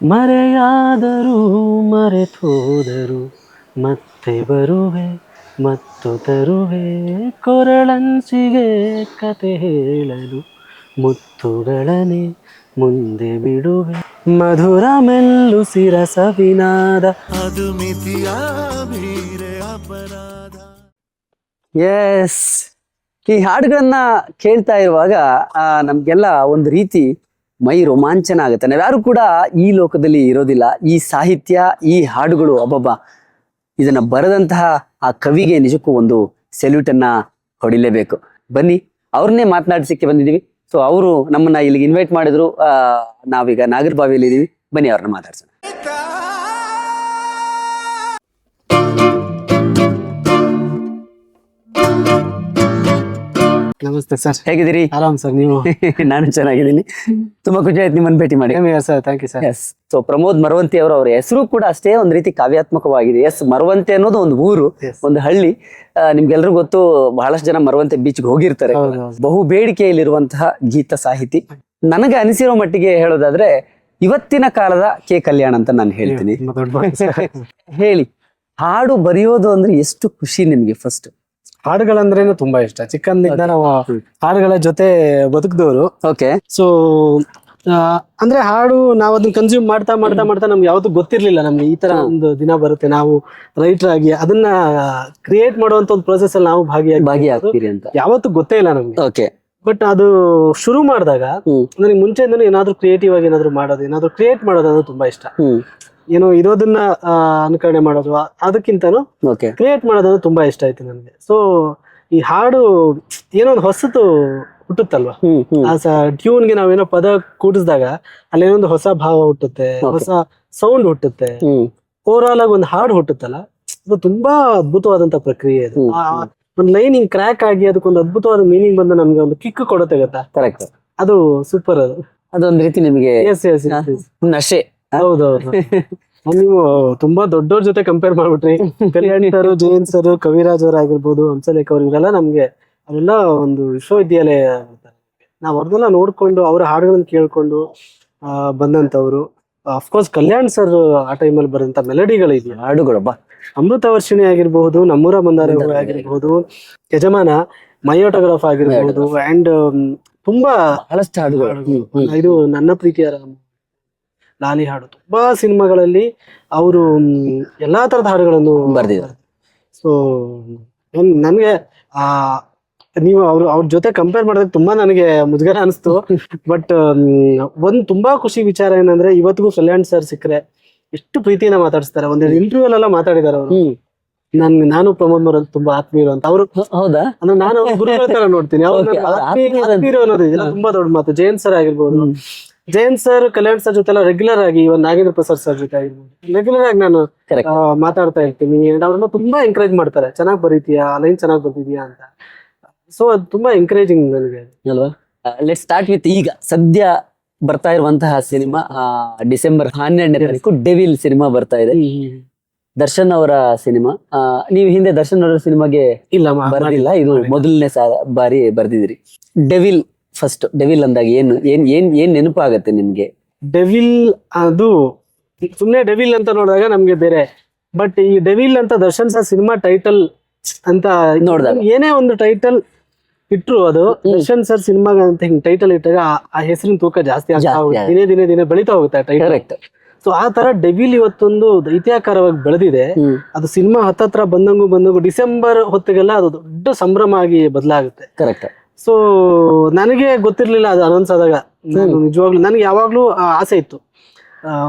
ಮರೆಯಾದರೂ ಮರೆತೋದರು ಮತ್ತೆ ಬರುವೆ ಮತ್ತು ತರುವೆ ಕೊರಳನ್ಸಿಗೆ ಕತೆ ಹೇಳಲು ಮುತ್ತುಗಳನೆ ಮುಂದೆ ಬಿಡುವೆ ಮಧುರ ಮೆಲ್ಲು ಸಿರಸವಿನಾದ ಅದು ಮಿತಿಯ ಮೀರೆ ಅಪರಾಧ. ಎಸ್, ಈ ಹಾಡುಗಳನ್ನ ಕೇಳ್ತಾ ಇರುವಾಗ ನಮ್ಗೆಲ್ಲ ಒಂದು ರೀತಿ ಮೈ ರೋಮಾಂಚನ ಆಗುತ್ತೆ. ನಾವ್ಯಾರು ಕೂಡ ಈ ಲೋಕದಲ್ಲಿ ಇರೋದಿಲ್ಲ. ಈ ಸಾಹಿತ್ಯ, ಈ ಹಾಡುಗಳು, ಅಬ್ಬಬ್ಬ, ಇದನ್ನ ಬರೆದಂತಹ ಆ ಕವಿಗೆ ನಿಜಕ್ಕೂ ಒಂದು ಸೆಲ್ಯೂಟ್ ಅನ್ನ ಹೊಡಿಲೇಬೇಕು. ಬನ್ನಿ, ಅವ್ರನ್ನೇ ಮಾತನಾಡಿಸಕ್ಕೆ ಬಂದಿದೀವಿ. ಸೊ ಅವರು ನಮ್ಮನ್ನ ಇಲ್ಲಿಗೆ ಇನ್ವೈಟ್ ಮಾಡಿದ್ರು. ನಾವೀಗ ನಾಗರಬಾವಿಯಲ್ಲಿ ಇದೀವಿ. ಬನ್ನಿ, ಅವ್ರನ್ನ ಮಾತಾಡ್ಸೋಣ. ನಮಸ್ತೆ ಸರ್, ಹೇಗಿದ್ದೀರಿ? ಆರಾಮ್ ಸರ್, ನೀವು? ನಾನು ಚೆನ್ನಾಗಿದ್ದೀನಿ. ತುಂಬಾ ಖುಷಿ ಆಯ್ತು ನಿಮ್ಮನ್ನ ಭೇಟಿ ಮಾಡಿ. Sir, thank you sir. Yes, so Pramod Maravanthe ಅವರ ಹೆಸರು ಕೂಡ ಅಷ್ಟೇ ಒಂದು ರೀತಿ ಕಾವ್ಯಾತ್ಮಕವಾಗಿದೆ. ಎಸ್, ಮರವಂತೆ ಅನ್ನೋದು ಒಂದು ಊರು, ಒಂದು ಹಳ್ಳಿ. ನಿಮ್ಗೆಲ್ರಿಗೂ ಗೊತ್ತು, ಬಹಳಷ್ಟು ಜನ ಮರವಂತೆ ಬೀಚ್ಗೆ ಹೋಗಿರ್ತಾರೆ. ಬಹು ಬೇಡಿಕೆಯಲ್ಲಿರುವಂತಹ ಗೀತ ಸಾಹಿತಿ. ನನಗೆ ಅನಿಸಿರೋ ಮಟ್ಟಿಗೆ ಹೇಳೋದಾದ್ರೆ ಇವತ್ತಿನ ಕಾಲದ ಕೆ ಕಲ್ಯಾಣ್ ಅಂತ ನಾನು ಹೇಳ್ತೀನಿ. ಹೇಳಿ, ಹಾಡು ಬರೆಯೋದು ಅಂದ್ರೆ ಎಷ್ಟು ಖುಷಿ ನಿಮ್ಗೆ? ಫಸ್ಟ್ ಹಾಡುಗಳಂದ್ರೇನು ತುಂಬಾ ಇಷ್ಟ. ಚಿಕ್ಕಂದಿನಿಂದ ನಾವು ಹಾಡುಗಳ ಜೊತೆ ಬದುಕಿದವರು. ಓಕೆ. ಸೊ ಅಂದ್ರೆ ಹಾಡು ನಾವು ಅದನ್ನ ಕನ್ಸ್ಯೂಮ್ ಮಾಡ್ತಾ ಮಾಡ್ತಾ ಮಾಡ್ತಾ ನಮ್ಗೆ ಯಾವತ್ತೂ ಗೊತ್ತಿರ್ಲಿಲ್ಲ ನಮ್ಗೆ ಈ ತರ ಒಂದು ದಿನ ಬರುತ್ತೆ. ನಾವು ರೈಟರ್ ಆಗಿ ಅದನ್ನ ಕ್ರಿಯೇಟ್ ಮಾಡುವಂತ ಒಂದು ಪ್ರೋಸೆಸ್ ಅಲ್ಲಿ ನಾವು ಭಾಗಿಯಾಗ್ತೀರಿ ಅಂತ ಯಾವತ್ತೂ ಗೊತ್ತೇ ಇಲ್ಲ ನಮ್ಗೆ. ಓಕೆ. ಬಟ್ ಅದು ಶುರು ಮಾಡಿದಾಗ ನನಗೆ ಮುಂಚೆಯಿಂದನೂ ಏನಾದ್ರು ಕ್ರಿಯೇಟಿವ್ ಆಗಿ ಏನಾದ್ರು ಮಾಡೋದು, ಏನಾದ್ರು ಕ್ರಿಯೇಟ್ ಮಾಡೋದು ಅದು ತುಂಬಾ ಇಷ್ಟ. ಏನೋ ಇರೋದನ್ನ ಅನುಕರಣೆ ಮಾಡೋದು ಅದಕ್ಕಿಂತನೂ ಕ್ರಿಯೇಟ್ ಮಾಡೋದು ತುಂಬಾ ಇಷ್ಟ ಆಯ್ತು ನನಗೆ. ಸೊ ಈ ಹಾಡು ಏನೋ ಒಂದು ಹೊಸತು ಹುಟ್ಟುತ್ತಲ್ವಾ, ಆ ಟ್ಯೂನ್ಗೆ ನಾವೇನೋ ಪದ ಕೂಡಿಸಿದಾಗ ಅಲ್ಲೇನೊಂದು ಹೊಸ ಭಾವ ಹುಟ್ಟುತ್ತೆ, ಹೊಸ ಸೌಂಡ್ ಹುಟ್ಟುತ್ತೆ, ಓವರ್ ಆಲ್ ಆಗಿ ಒಂದು ಹಾಡು ಹುಟ್ಟುತ್ತಲ್ಲ, ಅದು ತುಂಬಾ ಅದ್ಭುತವಾದಂತ ಪ್ರಕ್ರಿಯೆ. ಅದು ಒಂದು ಲೈನ್ ಹಿಂಗ್ ಕ್ರ್ಯಾಕ್ ಆಗಿ ಅದಕ್ಕೊಂದು ಅದ್ಭುತವಾದ ಮೀನಿಂಗ್ ಬಂದು ನಮ್ಗೆ ಒಂದು ಕಿಕ್ ಕೊಡುತ್ತೆ ಗೊತ್ತಾ. ಕರೆಕ್ಟ್. ಅದು ಸೂಪರ್. ಅದೊಂದು ರೀತಿ ನಿಮಗೆ ನಶೆ. ಹೌದೌದು. ನೀವು ತುಂಬಾ ದೊಡ್ಡವ್ರ ಜೊತೆ ಕಂಪೇರ್ ಮಾಡ್ಬಿಟ್ರಿ. ಕಲ್ಯಾಣಿ ಸರ್, ಜಯಂತ್ ಸರ್, ಕವಿರಾಜ್ ಅವ್ರ ಆಗಿರ್ಬೋದು, ಹಂಸಲೇಖ ಅವ್ರ, ಇವರೆಲ್ಲ ನಮ್ಗೆ ಅವೆಲ್ಲ ಒಂದು ವಿಶ್ವವಿದ್ಯಾಲಯ. ನಾವ್ ಅವ್ರನ್ನೆಲ್ಲ ನೋಡ್ಕೊಂಡು ಅವ್ರ ಹಾಡುಗಳನ್ನ ಕೇಳ್ಕೊಂಡು ಬಂದಂತವ್ರು. ಅಫ್ಕೋರ್ಸ್ ಕಲ್ಯಾಣ್ ಸರ್ ಆ ಟೈಮಲ್ಲಿ ಬರೋಂತ ಮೆಲಡಿಗಳಿದೆಯಾ, ಹಾಡುಗಳು ಅಮೃತ ವರ್ಷಿಣಿ ಆಗಿರ್ಬಹುದು, ನಮ್ಮೂರ ಮಂದಾರ ಆಗಿರ್ಬಹುದು, ಯಜಮಾನ, ಮೈ ಆಟೋಗ್ರಾಫ್ ಆಗಿರ್ಬಹುದು, ಅಂಡ್ ತುಂಬಾ ಬಹಳಷ್ಟು ಹಾಡುಗಳು. ಇದು ನನ್ನ ಪ್ರೀತಿಯ ಲಾಲಿ ಹಾಡು, ತುಂಬಾ ಸಿನಿಮಾಗಳಲ್ಲಿ ಅವರು ಎಲ್ಲಾ ತರದ ಹಾಡುಗಳನ್ನು ಬರ್ದಿದ್ದಾರೆ. ಸೊ ನನ್ಗೆ ನೀವು ಅವ್ರ ಜೊತೆ ಕಂಪೇರ್ ಮಾಡಿದಾಗ ತುಂಬಾ ನನಗೆ ಮುಜುಗರ ಅನಿಸ್ತು. ಬಟ್ ಒಂದ್ ತುಂಬಾ ಖುಷಿ ವಿಚಾರ ಏನಂದ್ರೆ ಇವತ್ತಿಗೂ ಕಲ್ಯಾಣ್ ಸರ್ ಸಿಕ್ಕರೆ ಎಷ್ಟು ಪ್ರೀತಿಯಿಂದ ಮಾತಾಡಿಸ್ತಾರೆ. ಒಂದೆರಡು ಇಂಟರ್ವ್ಯೂ ಅಲ್ಲೆಲ್ಲ ಮಾತಾಡಿದಾರೆ ಅವರು. ನಾನು ಪ್ರಮೋದ್ ಮರ ತುಂಬಾ ಆತ್ಮೀಯರು ಅಂತ. ಅವರು ಹೌದಾ? ಅಂದ್ರೆ ನಾನು ಗುರುಗಳ ತರ ನೋಡ್ತೀನಿ. ಆತ್ಮೀಯರು ಅನ್ನೋದು ಇದೆಲ್ಲ ತುಂಬಾ ದೊಡ್ಡ ಮಾತು. ಜಯಂತ್ ಸರ್ ಆಗಿರ್ಬೋದು, ಜಯಂತ್ ಸರ್ ಕಲ್ಯಾಣ್ ಸರ್ ಜೊತೆ ಎಲ್ಲ ರೆಗ್ಯುಲರ್ ಆಗಿ, ಇವನ್ ನಾಗೇಂದ್ರ ಪ್ರಸಾದ್ ಸರ್ ಜೊತೆ ಆಗಿರ್ಬೋದು, ರೆಗ್ಯುಲರ್ ಆಗಿ ನಾನು ಮಾತಾಡ್ತಾ ಇರ್ತೀನಿ. ಅವ್ರನ್ನ ತುಂಬಾ ಎಂಕರೇಜ್ ಮಾಡ್ತಾರೆ. ಚೆನ್ನಾಗ್ ಬರೀತೀಯಾ, ಲೈನ್ ಚೆನ್ನಾಗ್ ಬರ್ತಿದ್ಯಾ ಅಂತ. ಸೊ ಅದು ತುಂಬಾ ಎಂಕರೇಜಿಂಗ್ ನನಗೆ ಅಲ್ವಾ. ಲೆಟ್ಸ್ ಸ್ಟಾರ್ಟ್ ವಿತ್ ಈಗ ಸದ್ಯ ಬರ್ತಾ ಇರುವಂತಹ ಸಿನಿಮಾ. ಡಿಸೆಂಬರ್ 12ನೇ ತಾರೀಕು ಡೆವಿಲ್ ಸಿನಿಮಾ ಬರ್ತಾ ಇದೆ. ದರ್ಶನ್ ಅವರ ಸಿನಿಮಾ. ನೀವು ಹಿಂದೆ ದರ್ಶನ್ ಅವರ ಸಿನಿಮಾಗೆ ಬರ್ದಿಲ್ಲ, ಇದು ಮೊದಲನೇ ಬಾರಿ ಬರ್ದಿದ್ರಿ. ಡೆವಿಲ್, ಫಸ್ಟ್ ಡೆವಿಲ್ ಅಂದಾಗ ಏನ್ ನೆನಪಾಗತ್ತೆ ನಿಮ್ಗೆ? ಡೆವಿಲ್ ಅದು ಸುಮ್ನೆ ಡೆವಿಲ್ ಅಂತ ನೋಡಿದಾಗ ನಮ್ಗೆ ಬೇರೆ. ಬಟ್ ಈ ಡೆವಿಲ್ ಅಂತ ದರ್ಶನ್ ಸರ್ ಸಿನಿಮಾ ಟೈಟಲ್ ಅಂತ ನೋಡಿದಾಗ, ಏನೇ ಒಂದು ಟೈಟಲ್ ಇಟ್ರು ಅದು ದರ್ಶನ್ ಸರ್ ಸಿನಿಮಾ ಅಂತ ಹಿಂಗ್ ಟೈಟಲ್ ಇಟ್ಟಾಗ ಆ ಹೆಸರಿನ ತೂಕ ಜಾಸ್ತಿ ಆಗ್ತಾ ಹೋಗುತ್ತೆ. ದಿನೇ ದಿನೇ ದಿನೇ ಬೆಳಿತಾ ಹೋಗುತ್ತೆ ಟೈಟಲ್. ಸೊ ಆ ತರ ಡೆವಿಲ್ ಇವತ್ತೊಂದು ದೈತ್ಯಾಕಾರವಾಗಿ ಬೆಳೆದಿದೆ. ಅದು ಸಿನಿಮಾ ಹತ್ತತ್ರ ಬಂದಂಗು ಡಿಸೆಂಬರ್ ಹೊತ್ತಿಗೆಲ್ಲ ಅದು ದೊಡ್ಡ ಸಂಭ್ರಮ ಆಗಿ ಬದಲಾಗುತ್ತೆ. ಕರೆಕ್ಟ್. ಸೊ ನನಗೆ ಗೊತ್ತಿರ್ಲಿಲ್ಲ ಅದು ಅನೌನ್ಸ್ ಆದಾಗ. ನಿಜವಾಗ್ಲೂ ನನಗೆ ಯಾವಾಗ್ಲೂ ಆಸೆ ಇತ್ತು,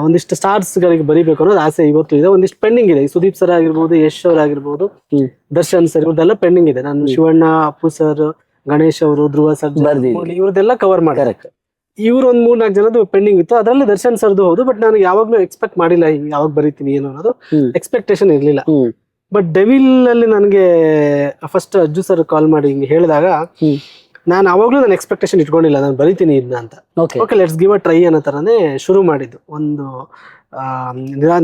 ಒಂದಿಷ್ಟು ಸ್ಟಾರ್ಸ್ ಗಳಿಗೆ ಬರೀಬೇಕು ಅನ್ನೋದು ಆಸೆ ಇವತ್ತು ಇದೆ. ಒಂದಿಷ್ಟು ಪೆಂಡಿಂಗ್ ಇದೆ. ಸುದೀಪ್ ಸರ್ ಆಗಿರ್ಬೋದು, ಯಶ್ ಅವ್ರ ಆಗಿರ್ಬೋದು, ದರ್ಶನ್ ಸರ್, ಇವ್ರದೆಲ್ಲ ಪೆಂಡಿಂಗ್ ಇದೆ. ನಾನು ಶಿವಣ್ಣ, ಅಪ್ಪು ಸರ್, ಗಣೇಶ್ ಅವರು, ಧ್ರುವ ಸರ್, ಇವ್ರದೆಲ್ಲ ಕವರ್ ಮಾಡಿ. ಇವ್ರ ಒಂದ್ 3-4 ಜನದ್ದು ಪೆಂಡಿಂಗ್ ಇತ್ತು. ಅದ್ರಲ್ಲಿ ದರ್ಶನ್ ಸರ್ದು ಹೌದು. ಬಟ್ ನಾನು ಯಾವಾಗ್ಲೂ ಎಕ್ಸ್ಪೆಕ್ಟ್ ಮಾಡಿಲ್ಲ ಯಾವಾಗ ಬರೀತೀನಿ ಏನು ಅನ್ನೋದು, ಎಕ್ಸ್ಪೆಕ್ಟೇಷನ್ ಇರ್ಲಿಲ್ಲ. ಬಟ್ ಡೆವಿಲ್ ಅಲ್ಲಿ ನನಗೆ ಫಸ್ಟ್ ಅಜ್ಜು ಸರ್ ಕಾಲ್ ಮಾಡಿ ಹಿಂಗೆ ಹೇಳಿದಾಗ ನಾನು ಅವಾಗ್ಲೂ ನನ್ನ ಎಕ್ಸ್ಪೆಕ್ಟೇಷನ್ ಇಟ್ಕೊಂಡಿಲ್ಲ, ನಾನು ಬರೀತೀನಿ ಇದನ್ನ ಅಂತ. Okay, let's give a try ಅನ್ನೋ ತರನೇ ಶುರು ಮಾಡಿದ್ದು. ಒಂದು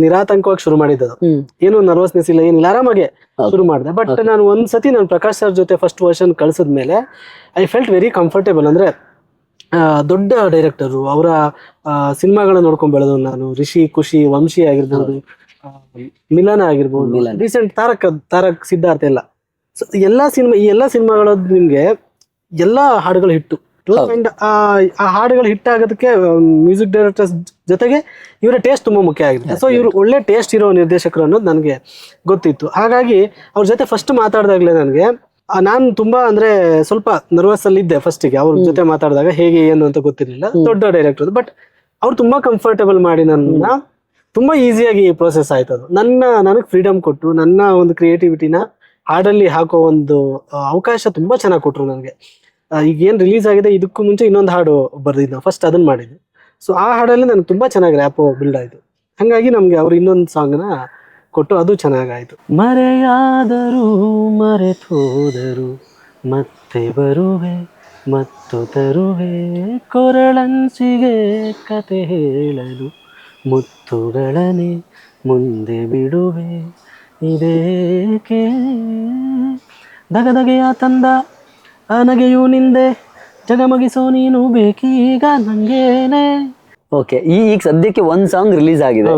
ನಿರಾತಂಕವಾಗಿ ಶುರು ಮಾಡಿದ್ದು. ಏನು ನರ್ವಸ್ನೆಸ್ ಇಲ್ಲ, ಏನಿಲ್ಲ, ಆರಾಮಾಗೆ ಶುರು ಮಾಡಿದೆ. ಬಟ್ ನಾನು ಒಂದ್ಸತಿ ನಾನು ಪ್ರಕಾಶ್ ಸರ್ ಜೊತೆ ಫಸ್ಟ್ ವರ್ಷನ್ ಕಳ್ಸಿದ್ಮೇಲೆ ಐ ಫೆಲ್ಟ್ ವೆರಿ ಕಂಫರ್ಟೇಬಲ್. ಅಂದ್ರೆ ದೊಡ್ಡ ಡೈರೆಕ್ಟರು, ಅವರ ಸಿನಿಮಾಗಳನ್ನ ನೋಡ್ಕೊಂಡ್ ಬೆಳೆದು ನಾನು. ರಿಷಿ, ಖುಷಿ, ವಂಶಿ ಆಗಿರ್ಬೋದು, ಮಿಲನ ಆಗಿರ್ಬೋದು, ರೀಸೆಂಟ್ ತಾರಕ್ ಸಿದ್ಧಾರ್ಥ ಎಲ್ಲ. So, ಈ ಎಲ್ಲಾ ಸಿನಿಮಾಗಳ ನಿಮ್ಗೆ ಎಲ್ಲಾ ಹಾಡುಗಳು ಹಿಟ್ಟು. ಅಂಡ್ ಆ ಹಾಡುಗಳು ಹಿಟ್ ಆಗೋದಕ್ಕೆ ಮ್ಯೂಸಿಕ್ ಡೈರೆಕ್ಟರ್ಸ್ ಜೊತೆಗೆ ಇವರ ಟೇಸ್ಟ್ ತುಂಬಾ ಮುಖ್ಯ ಆಗಿದೆ. ಸೊ ಇವ್ರು ಒಳ್ಳೆ ಟೇಸ್ಟ್ ಇರೋ ನಿರ್ದೇಶಕರು ಅನ್ನೋದು ನನಗೆ ಗೊತ್ತಿತ್ತು. ಹಾಗಾಗಿ ಅವ್ರ ಜೊತೆ ಫಸ್ಟ್ ಮಾತಾಡಿದಾಗ್ಲೇ ನನಗೆ ನಾನು ತುಂಬಾ ಅಂದ್ರೆ ಸ್ವಲ್ಪ ನರ್ವಸ್ ಅಲ್ಲಿ ಇದ್ದೆ ಫಸ್ಟಿಗೆ. ಅವ್ರ ಜೊತೆ ಮಾತಾಡಿದಾಗ ಹೇಗೆ ಏನು ಅಂತ ಗೊತ್ತಿರಲಿಲ್ಲ. ದೊಡ್ಡ ಡೈರೆಕ್ಟರ್, ಬಟ್ ಅವ್ರು ತುಂಬಾ ಕಂಫರ್ಟೇಬಲ್ ಮಾಡಿ ನನ್ನ ತುಂಬಾ ಈಸಿಯಾಗಿ ಪ್ರೋಸೆಸ್ ಆಯ್ತು. ಅದು ನನಗೆ ಫ್ರೀಡಮ್ ಕೊಟ್ಟು ನನ್ನ ಒಂದು ಕ್ರಿಯೇಟಿವಿಟಿನ ಹಾಡಲ್ಲಿ ಹಾಕೋ ಒಂದು ಅವಕಾಶ ತುಂಬಾ ಚೆನ್ನಾಗಿ ಕೊಟ್ರು ನನಗೆ. ಈಗ ಏನ್ ರಿಲೀಸ್ ಆಗಿದೆ ಇದಕ್ಕೂ ಮುಂಚೆ ಇನ್ನೊಂದು ಹಾಡು ಬರ್ದಿದ್ದು ನಾವು, ಫಸ್ಟ್ ಅದನ್ನ ಮಾಡಿದ್ವಿ. ಸೊ ಆ ಹಾಡಲ್ಲಿ ನನಗೆ ತುಂಬಾ ಚೆನ್ನಾಗಿ ರ್ಯಾಪ್ ಬಿಲ್ಡ್ ಆಯ್ತು. ಹಂಗಾಗಿ ನಮ್ಗೆ ಅವ್ರು ಇನ್ನೊಂದು ಸಾಂಗ್ನ ಕೊಟ್ಟು ಅದು ಚೆನ್ನಾಗಾಯ್ತು. ಮರೆಯಾದರೂ ಮರೆತೋದರು ಮತ್ತೆ ಬರುವೆ ಮತ್ತು ತರುವೆ ಕೊರಳನ್ಸಿಗೆ ಕತೆ ಹೇಳಲು ಮುತ್ತುಗಳನೆ ಮುಂದೆ ಬಿಡುವೆ ಇದೇಕೆ ದಗದಗೆಯ ತಂದ ಆ ನಗೆಯು ನಿಂದೆ ಜಗಮಗಿಸೋ ನೀನು ಬೇಕೀಗ ನಂಗೇನೆ. ಓಕೆ, ಈಗ ಸದ್ಯಕ್ಕೆ ಒಂದ್ ಸಾಂಗ್ ರಿಲೀಸ್ ಆಗಿದೆ.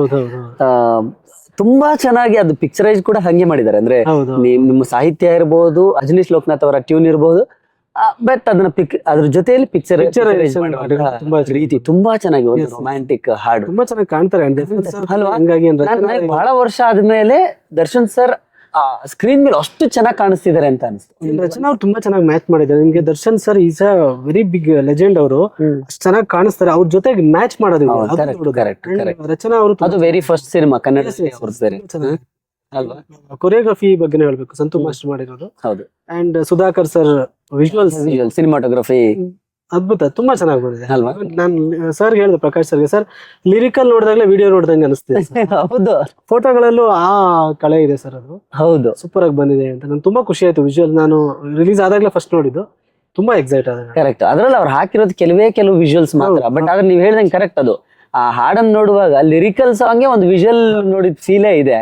ತುಂಬಾ ಚೆನ್ನಾಗಿ ಅದು ಪಿಕ್ಚರೈಸ್ ಕೂಡ ಹಂಗೆ ಮಾಡಿದ್ದಾರೆ. ಅಂದ್ರೆ ನಿಮ್ಮ ಸಾಹಿತ್ಯ ಇರಬಹುದು, ಅಜನೀಶ್ ಲೋಕನಾಥ್ ಅವರ ಟ್ಯೂನ್ ಇರಬಹುದು, ಬಟ್ ಅದನ್ನ ಅದ್ರ ಜೊತೆಯಲ್ಲಿ ಪಿಕ್ಚರೈಸ್ ರೀತಿ ತುಂಬಾ ಚೆನ್ನಾಗಿ ಒಂದು ರೊಮ್ಯಾಂಟಿಕ್ ಹಾಡು ತುಂಬಾ ಚೆನ್ನಾಗಿ ಕಾಣ್ತಾರೆ ಅಲ್ವಾ. ಬಹಳ ವರ್ಷ ಆದ್ಮೇಲೆ ದರ್ಶನ್ ಸರ್ ಸ್ಕ್ರೀನ್ ಮೇಲೆ ಅಷ್ಟು ಚೆನ್ನಾಗಿ ಕಾಣಿಸ್ತಿದ್ದಾರೆ ಅಂತ ಅನ್ಸುತ್ತೆ. ರಚನಾ ಅವ್ರು ತುಂಬಾ ಚೆನ್ನಾಗಿ ಮ್ಯಾಚ್ ಮಾಡಿದ್ದಾರೆ. ನಿಮ್ಗೆ Darshan sir is a very big legend. ಅವರು ಅಷ್ಟು ಚೆನ್ನಾಗಿ ಕಾಣಿಸ್ತಾರೆ. ಅವ್ರ ಜೊತೆಗೆ ಮ್ಯಾಚ್ ಮಾಡೋದು ರಚನಾ ಅವರು. ಅದು ವೆರಿ ಫಸ್ಟ್ ಸಿನಿಮಾ ಕನ್ನಡ ಅಲ್ವಾ. ಕೊರಿಯೋಗ್ರಫಿ ಬಗ್ಗೆ ಹೇಳ್ಬೇಕು, ಸಂತು ಮಾಸ್ಟರ್ ಮಾಡಿರೋದು. ಹೌದು. And Sudhakar sir visuals, cinematography ಅದ್ಭುತ, ತುಂಬಾ ಚೆನ್ನಾಗಿ ಬಂದಿದೆ ಅಲ್ವಾ. ನಾನು ಸರ್ ಹೇಳಿದೆ, ಪ್ರಕಾಶ್ ಸರ್ಗೆ, ಸರ್ ಲಿರಿಕಲ್ ನೋಡಿದಾಗ್ಲೇ ವಿಡಿಯೋ ನೋಡ್ದಂಗೆ ಅನಿಸ್ತಿದೆ. ಹೌದು, ಫೋಟೋಗಳಲ್ಲೂ ಆ ಕಳೆ ಇದೆ ಸರ್. ಅದು ಹೌದು, ಸೂಪರ್ ಆಗಿ ಬಂದಿದೆ ಅಂತ ನಂಗೆ ತುಂಬಾ ಖುಷಿ ಆಯ್ತು. ವಿಜುವಲ್ ನಾನು ರಿಲೀಸ್ ಆದಾಗ್ಲೇ ಫಸ್ಟ್ ನೋಡಿದ್ದು, ತುಂಬಾ ಎಕ್ಸೈಟ್ ಆದ. ಕರೆಕ್ಟ್. ಅದ್ರಲ್ಲಿ ಅವ್ರು ಹಾಕಿರೋದು ಕೆಲವು ವಿಜುವಲ್ಸ್ ಮಾತ್ರ. ಬಟ್ ಆದ್ರೆ ನೀವ್ ಹೇಳ್ದಂಗೆ ಕರೆಕ್ಟ್, ಅದು ಆ ಹಾಡನ್ನು ನೋಡುವಾಗ ಲಿರಿಕಲ್ ಸಾಂಗ್ಗೆ ಒಂದು ವಿಜುವಲ್ ನೋಡಿದ ಫೀಲೇ ಇದೆ.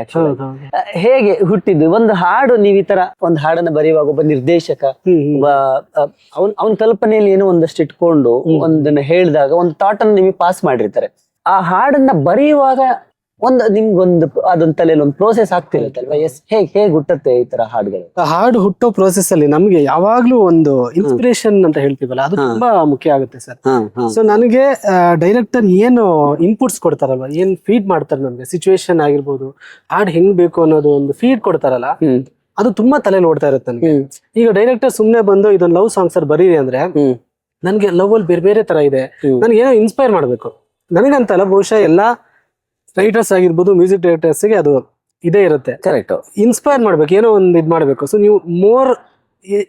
ಹೇಗೆ ಹುಟ್ಟಿದ್ದು ಒಂದು ಹಾಡು? ನೀವ್ ಈ ತರ ಒಂದು ಹಾಡನ್ನ ಬರೆಯುವಾಗ ಒಬ್ಬ ನಿರ್ದೇಶಕ ಅವನ ಕಲ್ಪನೆಯಲ್ಲಿ ಏನೋ ಒಂದಷ್ಟು ಇಟ್ಕೊಂಡು ಒಂದನ್ನ ಹೇಳಿದಾಗ ಒಂದು ಥಾಟ್ ಅನ್ನು ನಿಮಗೆ ಪಾಸ್ ಮಾಡಿರ್ತಾರೆ. ಆ ಹಾಡನ್ನ ಬರೆಯುವಾಗ ನಿಮ್ಗೊಂದು ಅದೊಂದು ತಲೆಯಲ್ಲಿ ಒಂದು ಪ್ರೋಸೆಸ್ ಆಗ್ತಿರುತ್ತಲ್ವಾ? ಹೇಗೆ ಹುಟ್ಟುತ್ತೆ ಈ ತರ ಹಾಡುಗಳು? ಹಾಡು ಹುಟ್ಟೋ ಪ್ರೋಸೆಸ್ ಅಲ್ಲಿ ನಮ್ಗೆ ಯಾವಾಗ್ಲೂ ಒಂದು ಇನ್ಸ್ಪಿರೇಷನ್ ಅಂತ ಹೇಳ್ತೀವಲ್ಲ, ಅದು ತುಂಬಾ ಮುಖ್ಯ ಆಗುತ್ತೆ ಸರ್. ಸೊ ನನಗೆ ಡೈರೆಕ್ಟರ್ ಏನು ಇನ್ಪುಟ್ಸ್ ಕೊಡ್ತಾರಲ್ವಾ, ಏನ್ ಫೀಡ್ ಮಾಡ್ತಾರೆ ನಮ್ಗೆ, ಸಿಚುವೇಶನ್ ಆಗಿರ್ಬೋದು, ಹಾಡ್ ಹೆಂಗ್ ಬೇಕು ಅನ್ನೋದು ಒಂದು ಫೀಡ್ ಕೊಡ್ತಾರಲ್ಲ, ಅದು ತುಂಬಾ ತಲೆಯಲ್ಲಿ ಓಡ್ತಾ ಇರುತ್ತೆ ನನಗೆ. ಈಗ ಡೈರೆಕ್ಟರ್ ಸುಮ್ನೆ ಬಂದು ಇದೊಂದು ಲವ್ ಸಾಂಗ್ ಸರ್ ಬರೀರಿ ಅಂದ್ರೆ, ನನ್ಗೆ ಲವ್ ಅಲ್ಲಿ ಬೇರೆ ಬೇರೆ ತರ ಇದೆ, ನನ್ಗೆ ಏನೋ ಇನ್ಸ್ಪೈರ್ ಮಾಡ್ಬೇಕು. ನನಗಂತಲ್ಲ, ಬಹುಶಃ ಎಲ್ಲಾ ರೈಟರ್ಸ್ ಆಗಿರ್ಬೋದು, ಮ್ಯೂಸಿಕ್ ಡೈರೆಕ್ಟರ್ಸ್ಗೆ ಅದು ಇದೇ ಇರುತ್ತೆ. ಕರೆಕ್ಟ್. ಇನ್ಸ್ಪೈರ್ ಮಾಡ್ಬೇಕು, ಏನೋ ಒಂದು ಇದು ಮಾಡ್ಬೇಕು. ಸೊ ನೀವು ಮೋರ್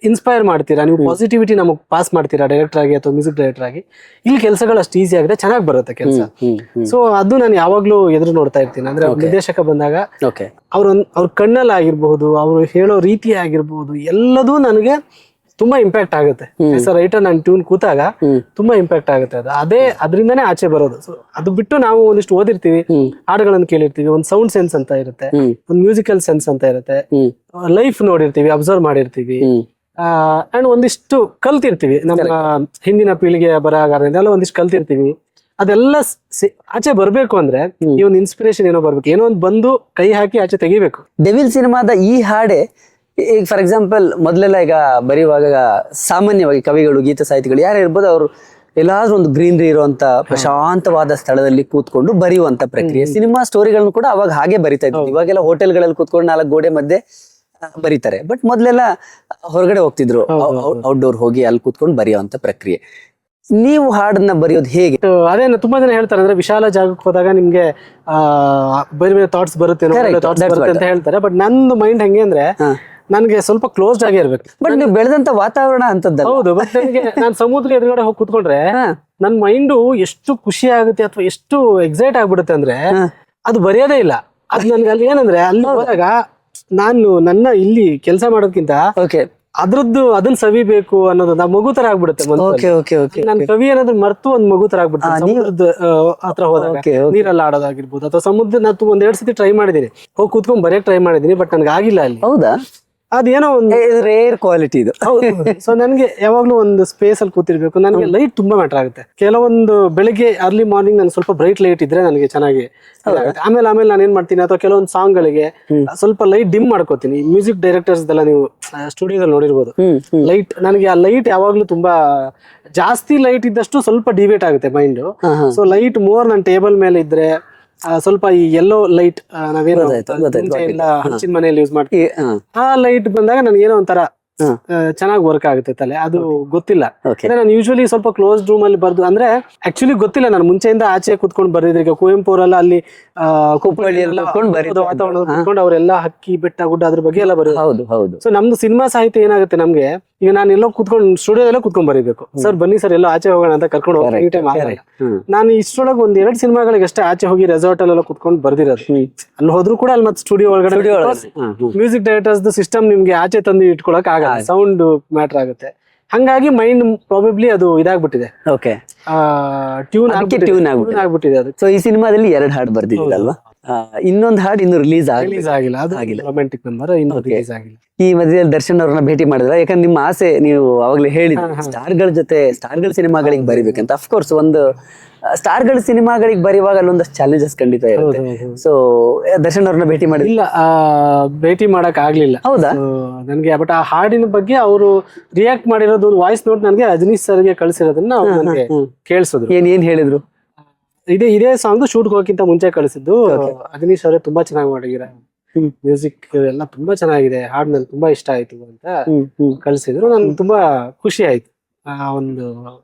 ಇನ್ಸ್ಪೈರ್ ಮಾಡ್ತೀರಾ, ನೀವು ಪಾಸಿಟಿವಿಟಿ ನಮಗೆ ಪಾಸ್ ಮಾಡ್ತೀರಾ ಡೈರೆಕ್ಟರ್ ಆಗಿ ಅಥವಾ ಮ್ಯೂಸಿಕ್ ಡೈರೆಕ್ಟರ್ ಆಗಿ, ಇಲ್ಲಿ ಕೆಲಸಗಳು ಅಷ್ಟು ಈಸಿ ಆಗಿದೆ, ಚೆನ್ನಾಗಿ ಬರುತ್ತೆ ಕೆಲಸ. ಸೊ ಅದು ನಾನು ಯಾವಾಗ್ಲೂ ಎದುರು ನೋಡ್ತಾ ಇರ್ತೀನಿ. ಅಂದ್ರೆ ನಿರ್ದೇಶಕ ಬಂದಾಗ ಅವ್ರ ಕಣ್ಣಲ್ಲಿ ಆಗಿರ್ಬಹುದು, ಅವ್ರು ಹೇಳೋ ರೀತಿ ಆಗಿರ್ಬಹುದು, ಎಲ್ಲದೂ ನನಗೆ ತುಂಬಾ ಇಂಪ್ಯಾಕ್ಟ್ ಆಗುತ್ತೆ. ರೈಟರ್ ನಾನು ಟ್ಯೂನ್ ಕೂತಾಗ ತುಂಬಾ ಇಂಪ್ಯಾಕ್ಟ್ ಆಗುತ್ತೆ. ಅದರಿಂದಾನೇ ಆಚೆ ಬರೋದು. ಸೊ ಅದು ಬಿಟ್ಟು ನಾವು ಒಂದಿಷ್ಟು ಓದಿರ್ತೀವಿ, ಹಾಡುಗಳನ್ನು ಕೇಳಿರ್ತೀವಿ, ಒಂದು ಸೌಂಡ್ ಸೆನ್ಸ್ ಅಂತ ಇರುತ್ತೆ, ಒಂದು ಮ್ಯೂಸಿಕಲ್ ಸೆನ್ಸ್ ಅಂತ ಇರುತ್ತೆ, ಲೈಫ್ ನೋಡಿರ್ತೀವಿ, ಅಬ್ಸರ್ವ್ ಮಾಡಿರ್ತೀವಿ, ಅಂಡ್ ಒಂದಿಷ್ಟು ಕಲ್ತಿರ್ತೀವಿ. ನಮ್ಮ ಹಿಂದಿನ ಪೀಳಿಗೆಯ ಬರಹಗಾರರಿಂದೆಲ್ಲ ಒಂದಿಷ್ಟು ಕಲ್ತಿರ್ತೀವಿ. ಅದೆಲ್ಲ ಆಚೆ ಬರ್ಬೇಕು ಅಂದ್ರೆ ಈ ಒಂದು ಇನ್ಸ್ಪಿರೇಷನ್ ಏನೋ ಬರ್ಬೇಕು, ಏನೋ ಒಂದು ಬಂದು ಕೈ ಹಾಕಿ ಆಚೆ ತೆಗಿಬೇಕು. ಡೆವಿಲ್ ಸಿನಿಮಾದ ಈ ಹಾಡೆ ಈಗ ಫಾರ್ ಎಕ್ಸಾಂಪಲ್ ಮೊದಲೆಲ್ಲ ಈಗ ಬರೆಯುವಾಗ ಸಾಮಾನ್ಯವಾಗಿ ಕವಿಗಳು, ಗೀತ ಸಾಹಿತಿಗಳು ಯಾರು ಇರ್ಬೋದು, ಅವರು ಎಲ್ಲಾದ್ರೂ ಒಂದು ಗ್ರೀನರಿ ಇರುವಂತ ಪ್ರಶಾಂತವಾದ ಸ್ಥಳದಲ್ಲಿ ಕೂತ್ಕೊಂಡು ಬರೆಯುವಂತ ಪ್ರಕ್ರಿಯೆ. ಸಿನಿಮಾ ಸ್ಟೋರಿಗಳನ್ನು ಕೂಡ ಅವಾಗ ಹಾಗೆ ಬರಿತಾ ಇದ್ರು. ಇವಾಗೆಲ್ಲ ಹೋಟೆಲ್ಗಳಲ್ಲಿ ಕೂತ್ಕೊಂಡು 4 ಗೋಡೆ ಮಧ್ಯೆ ಬರೀತಾರೆ. ಬಟ್ ಮೊದಲೆಲ್ಲ ಹೊರಗಡೆ ಹೋಗ್ತಿದ್ರು, ಔಟ್ಡೋರ್ ಹೋಗಿ ಅಲ್ಲಿ ಕೂತ್ಕೊಂಡು ಬರೆಯುವಂತ ಪ್ರಕ್ರಿಯೆ. ನೀವು ಹಾಡನ್ನ ಬರೆಯೋದು ಹೇಗೆ? ಅದೇ ತುಂಬಾ ಜನ ಹೇಳ್ತಾರೆ, ಅಂದ್ರೆ ವಿಶಾಲ ಜಾಗಕ್ಕೆ ಹೋದಾಗ ನಿಮ್ಗೆ ಬೇರೆ ಬೇರೆ ಥಾಟ್ಸ್ ಬರುತ್ತೆ ಅಂತ ಹೇಳ್ತಾರೆ. ಬಟ್ ನಂದು ಮೈಂಡ್ ಹೆಂಗೆ ಅಂದ್ರೆ, ನನ್ಗೆ ಸ್ವಲ್ಪ ಕ್ಲೋಸ್ಡ್ ಆಗೇ ಇರ್ಬೇಕು. ಬಟ್ ನೀವು ಬೆಳೆದಂತ ವಾತಾವರಣ ಅಂತದ್ದು. ಹೌದು, ಬಟ್ ನನಗೆ ನಾನು ಸಮುದ್ರ ಎದುರುಗಡೆ ಹೋಗಿ ಕೂತ್ಕೊಂಡ್ರೆ ನನ್ ಮೈಂಡು ಎಷ್ಟು ಖುಷಿ ಆಗುತ್ತೆ ಅಥವಾ ಎಷ್ಟು ಎಕ್ಸೈಟ್ ಆಗ್ಬಿಡುತ್ತೆ ಅಂದ್ರೆ ಅದು ಬರೆಯೋದೇ ಇಲ್ಲ. ಅದು ನನ್ಗೆ ಅಲ್ಲಿ ಏನಂದ್ರೆ, ಅಲ್ಲಿ ಹೋದಾಗ ನಾನು ನನ್ನ ಇಲ್ಲಿ ಕೆಲಸ ಮಾಡೋದ್ಕಿಂತ ಅದನ್ನ ಸವಿಬೇಕು ಅನ್ನೋದು ನಾ ಮಗು ತರ ಆಗ್ಬಿಡುತ್ತೆ. ನಾನು ಕವಿ ಅನ್ನೋದು ಮರ್ತು ಒಂದ್ ಮಗು ತರ ಆಗ್ಬಿಡುತ್ತೆ. ಸಮುದ್ರದ ಹತ್ರ ಹೋದಾಗ ನೀರಲ್ಲಿ ಆಡೋದಾಗಿರ್ಬೋದು, ಅಥವಾ ಸಮುದ್ರ ನಾನು 1-2 ಸತಿ ಟ್ರೈ ಮಾಡಿದೀನಿ, ಹೋಗಿ ಕೂತ್ಕೊಂಡ್ ಬರೆಯಕ್ ಟ್ರೈ ಮಾಡಿದೀನಿ, ಬಟ್ ನನ್ಗೆ ಆಗಿಲ್ಲ ಅಲ್ಲಿ. ಹೌದಾ? ಅದೇನೋ ಒಂದು ರೇರ್ ಕ್ವಾಲಿಟಿ ಇದು. ಸೊ ನನ್ಗೆ ಯಾವಾಗ್ಲೂ ಒಂದು ಸ್ಪೇಸ್ ಅಲ್ಲಿ ಕೂತಿರ್ಬೇಕು. ನನಗೆ ಲೈಟ್ ತುಂಬಾ ಮ್ಯಾಟರ್ ಆಗುತ್ತೆ. ಕೆಲವೊಂದು ಬೆಳಿಗ್ಗೆ ಅರ್ಲಿ ಮಾರ್ನಿಂಗ್ ನಾನು ಸ್ವಲ್ಪ ಬ್ರೈಟ್ ಲೈಟ್ ಇದ್ರೆ ನನಗೆ ಚೆನ್ನಾಗಿ ಇದಾಗುತ್ತೆ. ಆಮೇಲೆ ನಾನು ಏನ್ ಮಾಡ್ತೀನಿ, ಅಥವಾ ಕೆಲವೊಂದು ಸಾಂಗ್ ಗಳಿಗೆ ಸ್ವಲ್ಪ ಲೈಟ್ ಡಿಮ್ ಮಾಡ್ಕೋತೀನಿ. ಮ್ಯೂಸಿಕ್ ಡೈರೆಕ್ಟರ್ಸ್ ಎಲ್ಲ ನೀವು ಸ್ಟುಡಿಯೋದಲ್ಲಿ ನೋಡಿರ್ಬೋದು. ಲೈಟ್ ನನಗೆ ಆ ಲೈಟ್ ಯಾವಾಗ್ಲೂ ತುಂಬಾ ಜಾಸ್ತಿ ಲೈಟ್ ಇದ್ದಷ್ಟು ಸ್ವಲ್ಪ ಡಿವೇಟ್ ಆಗುತ್ತೆ ಮೈಂಡ್. ಸೊ ಲೈಟ್ ಮೋರ್ ನನ್ನ ಟೇಬಲ್ ಮೇಲೆ ಇದ್ರೆ ಸ್ವಲ್ಪ ಈ ಯೆಲ್ಲೋ ಲೈಟ್ ನಾವೇನು ಎಲ್ಲ ಹಂಚಿನ ಮನೆಯಲ್ಲಿ ಯೂಸ್ ಮಾಡ್ತೀವಿ, ಆ ಲೈಟ್ ಬಂದಾಗ ನನ್ಗೆ ಏನೋ ಒಂಥರ ಚೆನ್ನಾಗಿ ವರ್ಕ್ ಆಗುತ್ತೆ ತಲೆ. ಅದು ಗೊತ್ತಿಲ್ಲ. ನಾನು ಯೂಶುವಲಿ ಸ್ವಲ್ಪ ಕ್ಲೋಸ್ ರೂಮ್ ಅಲ್ಲಿ ಬರ್ದು, ಅಂದ್ರೆ ಆಕ್ಚುಲಿ ಗೊತ್ತಿಲ್ಲ, ನಾನು ಮುಂಚೆಯಿಂದ ಆಚೆ ಕುತ್ಕೊಂಡು ಬರ್ದಿದ್ರೆ. ಈಗ ಕುವೆಂಪು ಅವರೆಲ್ಲ ಅಲ್ಲಿ ವಾತಾವರಣ ಕುತ್ಕೊಂಡು ಅವರೆಲ್ಲ ಹಕ್ಕಿ ಬೆಟ್ಟ ಗುಡ್ಡ ಅದ್ರ ಬಗ್ಗೆ ಎಲ್ಲ ಬರೋದು. ಸೊ ನಮ್ದು ಸಿನಿಮಾ ಸಾಹಿತ್ಯ ಏನಾಗುತ್ತೆ ನಮ್ಗೆ, ಈಗ ನಾನು ಎಲ್ಲೋ ಕುತ್ಕೊಂಡು ಸ್ಟುಡಿಯೋದೆಲ್ಲ ಕುತ್ಕೊಂಡ್ ಬರೀಬೇಕು. ಸರ್ ಬನ್ನಿ ಸರ್ ಎಲ್ಲೋ ಆಚೆ ಹೋಗೋಣ ಅಂತ ಕರ್ಕೊಂಡು ಹೋಗಿ, ನಾನು ಇಷ್ಟೊಳಗೆ ಒಂದ್ 2 ಸಿನಿಮಾಗಳಿಗೆ ಅಷ್ಟೇ ಆಚೆ ಹೋಗಿ ರೆಸಾರ್ಟ್ ಅಲ್ಲೆಲ್ಲ ಕುತ್ಕೊಂಡು ಬರ್ದಿರೋದು. ಅಲ್ಲಿ ಹೋದ್ರು ಕೂಡ ಅಲ್ಲಿ ಮತ್ತೆ ಸ್ಟುಡಿಯೋ ಒಳಗಡೆ ಮ್ಯೂಸಿಕ್ ಡೈರೆಕ್ಟರ್ಸ್ ಸಿಸ್ಟಮ್ ನಿಮ್ಗೆ ಆಚೆ ತಂದು ಇಟ್ಕೊಳಕ್ ಆಗಲ್ಲ, ಸೌಂಡ್ ಮ್ಯಾಟರ್ ಆಗುತ್ತೆ. ಹಂಗಾಗಿ ಮೈಂಡ್ ಪ್ರಾಬಬ್ಲಿ ಅದು ಇದಾಗ್ಬಿಟ್ಟಿದೆ, ಟ್ಯೂನ್ ಆಗ್ಬಿಟ್ಟಿದೆ ಅದು. ಸೊ ಈ ಸಿನಿಮಾದಲ್ಲಿ 2 ಹಾಡು ಬರ್ದಿದ್ದಲ್ವಾ? ಇನ್ನೊಂದು ಹಾಡು ಇನ್ನು ರಿಲೀಸ್ ಆಗಿಲ್ಲ. ಅದು ರೊಮ್ಯಾಂಟಿಕ್ ನಂಬರ್ ಇನ್ನು ರಿಲೀಸ್ ಆಗಿಲ್ಲ. ಈ ಮಧ್ಯದಲ್ಲಿ ದರ್ಶನ್ ಅವ್ರನ್ನ ಭೇಟಿ ಮಾಡಿದ್ರ? ಯಾಕಂದ್ರೆ ನಿಮ್ಮ ಆಸೆ, ನೀವು ಅವಾಗ್ಲೇ ಹೇಳಿದ್ರಿ ಸ್ಟಾರ್ಗಳ ಜೊತೆ ಸ್ಟಾರ್ಗಳ ಸಿನಿಮಾಗಳಿಗೆ ಬರಿಬೇಕಂತ. ಅಫ್ಕೋರ್ಸ್ ಒಂದು ಸ್ಟಾರ್ಗಳ ಸಿನಿಮಾಗಳಿಗೆ ಬರೆಯುವಾಗ ಅಲ್ಲೊಂದಷ್ಟು ಚಾಲೆಂಜಸ್ ಖಂಡಿತ ಇರುತ್ತೆ. ಸೊ ದರ್ಶನ್ ಅವ್ರನ್ನ ಭೇಟಿ ಮಾಡಿಲ್ಲ? ಇಲ್ಲ, ಭೇಟಿ ಮಾಡಕ್ ಆಗ್ಲಿಲ್ಲ. ಹೌದಾ? ನನ್ಗೆ ಬಟ್ ಆ ಹಾಡಿನ ಬಗ್ಗೆ ಅವರು ರಿಯಾಕ್ಟ್ ಮಾಡಿರೋದು ವಾಯ್ಸ್ ನೋಟ್ ನನಗೆ ಅಜನೀಶ್ ಸರ್ಗೆ ಕಳಿಸಿರೋದನ್ನ ಅವ್ರು ನನಗೆ ಕೇಳಿಸಿದ್ರು. ಏನ್ ಹೇಳಿದ್ರು? ಇದೇ ಸಾಂಗ್ ಶೂಟ್ ಹೋಗಕ್ಕಿಂತ ಮುಂಚೆ ಕಳಿಸಿದ್ದು. ಅಜನೀಶ್ ಅವರೇ ತುಂಬಾ ಚೆನ್ನಾಗಿ ಮಾಡಿರ, ಮ್ಯೂಸಿಕ್ ಎಲ್ಲ ತುಂಬಾ ಚೆನ್ನಾಗಿದೆ, ಹಾಡು ನನ್ಗೆ ತುಂಬಾ ಇಷ್ಟ ಆಯ್ತು ಅಂತ ಕಳಿಸಿದ್ರು. ನನ್ಗೆ ತುಂಬಾ ಖುಷಿ ಆಯ್ತು, ಒಂದು